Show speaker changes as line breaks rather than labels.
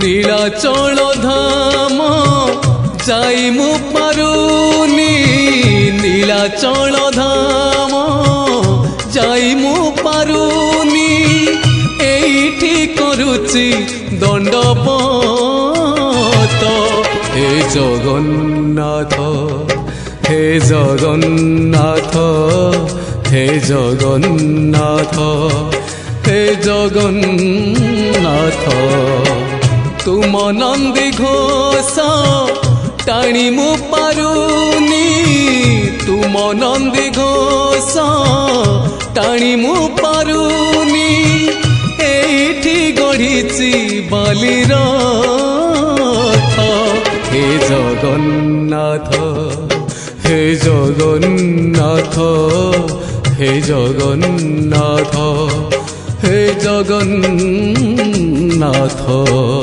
নীলাচল ধাম যাই মু পারুনি নীলাচল ধাম যাই মু পারুনি এইটি করুচি দণ্ডপত হে জগন্নাথ হে জগন্নাথ হে জগন্নাথ হে জগন্নাথ তুম নন্দী ঘোষ টাণি মু পারুনি তুম নন্দী ঘোষ টাণি মু পারুনি এইটি গড়িছি বালির হে জগন্নাথ হে জগন্নাথ হে জগন্নাথ হে জগন্নাথ।